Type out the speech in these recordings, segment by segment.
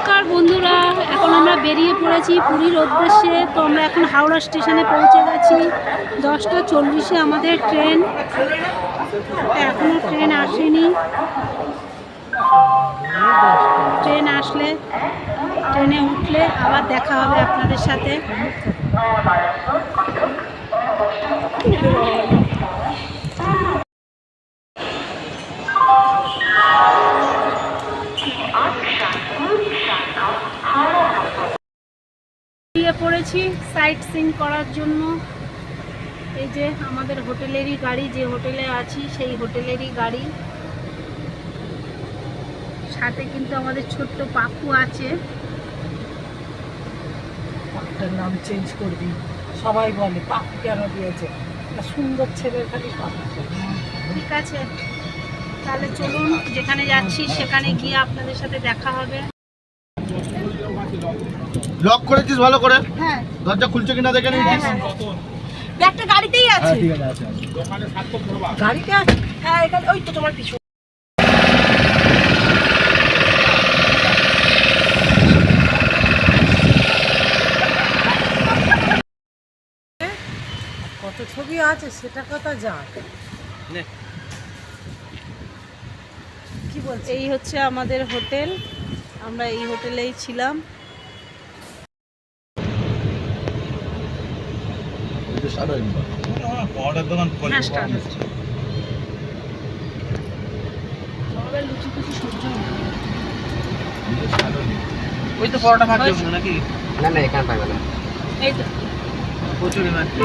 নমস্কার বন্ধুরা, এখন আমরা বেরিয়ে পড়েছি পুরীর উদ্দেশ্যে। তো আমরা এখন হাওড়া স্টেশনে পৌঁছে গেছি। 10:40-এ আমাদের ট্রেন, এখনও ট্রেন আসেনি। ট্রেন আসলে, ট্রেনে উঠলে আবার দেখা হবে আপনাদের সাথে। বেরিয়ে পড়েছি সাইট সিন করার জন্য। এই যে আমাদের হোটেলেরই গাড়ি, যে হোটেলে আছি সেই হোটেলেরই গাড়ি। সাথে কিন্তু আমাদের ছোট্ট পাপ্পু আছে। পাপ্পুটার নাম চেঞ্জ করবি, সবাই বলে পাপ্পু কেন দিয়েছে, সুন্দর ছেলের খালি পাপ্পু। ঠিক আছে, তাহলে চলুন, যেখানে যাচ্ছি সেখানে গিয়ে আপনাদের সাথে দেখা হবে। লক করেছিস ভালো করে? হ্যাঁ, দরজা খুলছে কিনা দেখে নিয়েছিস? ব্যাগটা গাড়িতেই আছে। ঠিক আছে, গাড়িতে আছে? হ্যাঁ, এখানে ওই তো তোমার পিছু। কত ছবি আছে সেটা কথা জান। কি বলছে? এই হচ্ছে আমাদের হোটেল, আমরা এই হোটেলেই ছিলাম। ওই তো পরোটা ভাজছে নাকি? না না, এখানে পাইবে না। এই তো কচুরি ভাজছে।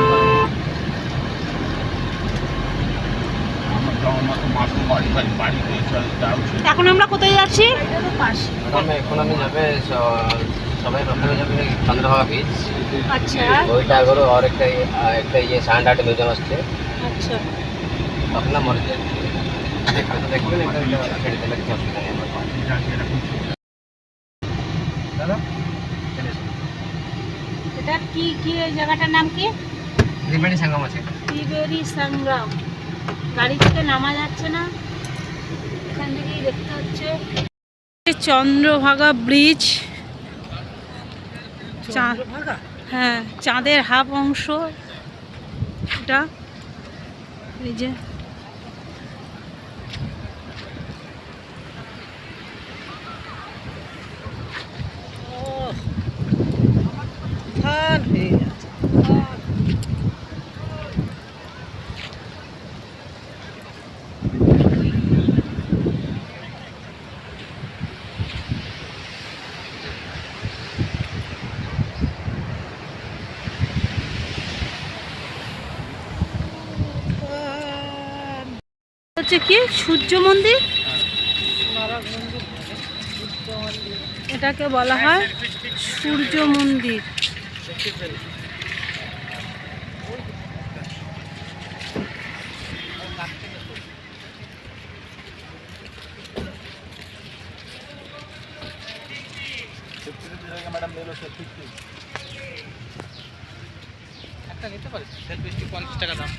এখন আমরা কোথায় যাচ্ছি? এখন আমি যাবে সবাই প্রথমে যাবে চন্দ্রভাগা বিচ। আচ্ছা ওইটা করো, আর একটা ইয়ে সান্ড আর্ট মিউজিয়াম আসছে, আচ্ছা, আপনার মর্জি। এখানে দেখবেন, এটা ছেড়ে দিলে কিছু অসুবিধা নেই আমার। এটা কি কি এই জায়গাটার নাম কি? ত্রিবেণী সঙ্গম আছে। ত্রিবেণী সংগ্রাম। গাড়ি থেকে নামা যাচ্ছে না, এখান থেকেই দেখতে হচ্ছে। চন্দ্রভাগা ব্রিজ, চন্দ্রভাগা? হ্যাঁ, চাঁদের হাফ অংশ এটা। এই যে ধান হয়ে যাচ্ছে। হচ্ছে কি সূর্য মন্দির, এটাকে বলা হয় সূর্য মন্দির। একটা নিতে পারিস, 50 টাকা দাম।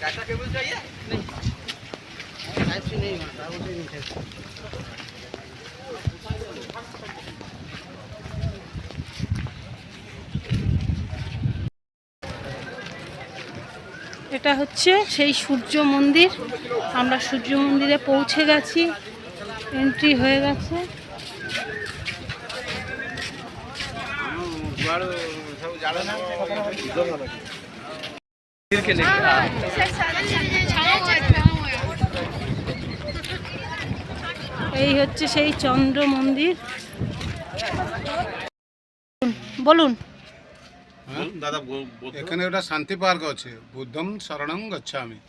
कैसा केबल चाहिए? नहीं, टाइप सी नहीं, टाइप सी नहीं है। এটা হচ্ছে সেই সূর্য মন্দির। আমরা সূর্য মন্দিরে পৌঁছে গেছি, এন্ট্রি হয়ে গেছে। এই হচ্ছে সেই চন্দ্র মন্দির। বলুন। দাদা, এখানে একটা শান্তি পার্ক আছে, বুদ্ধম শরণং গচ্ছামি।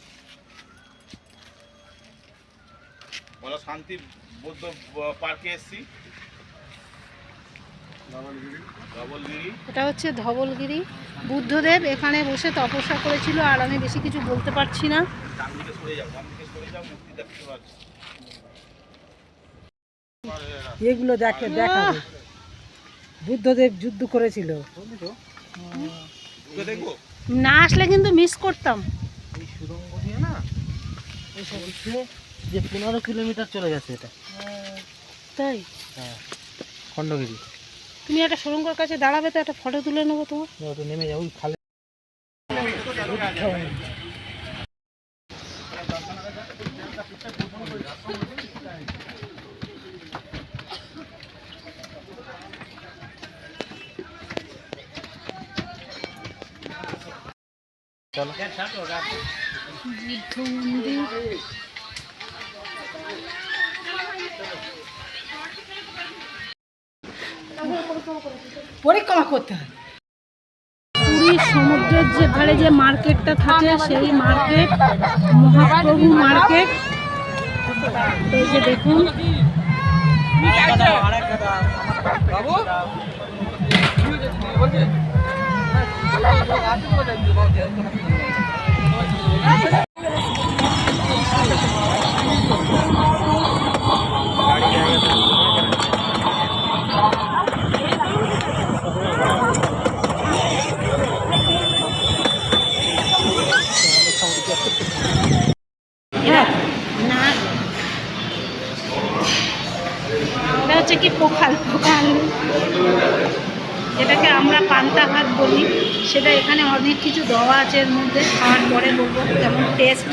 বলো, শান্তি বৌদ্ধ পার্কে এসেছি। এটা হচ্ছে ধবলগিরি। বুদ্ধদেব এখানে বসে তপস্যা করেছিল, আর আমি বেশি কিছু বলতে পারছি না। এগুলো দেখাবে বুদ্ধদেব যুদ্ধ করেছিল। না আসলে কিন্তু মিস করতাম। এই সুড়ঙ্গ দিয়ে না এইসব দিকে যে 15 কিলোমিটার চলে গেছে এটা। তাই হ্যাঁ, খণ্ডগিরি। তুমি একটা সুড়ঙ্গর কাছে দাঁড়াবে তো, একটা ফটো তুলে নেবো তোমার। ওটা নেমে যাও ওই খালে। বুদ্ধ মন্দির। পরিক্রমা করতে হয়। পুরীর সমুদ্রের যে ধারে যে মার্কেটটা থাকে সেই মার্কেট মহাপ্রভু মার্কেট। এই যে দেখুন না, এটা হচ্ছে কি পোখাল। যেটাকে আমরা পান্তা ভাত বলি, সেটা এখানে অনেক কিছু দেওয়া আছে এর মধ্যে। খাওয়ার পরে বলবো কেমন টেস্ট।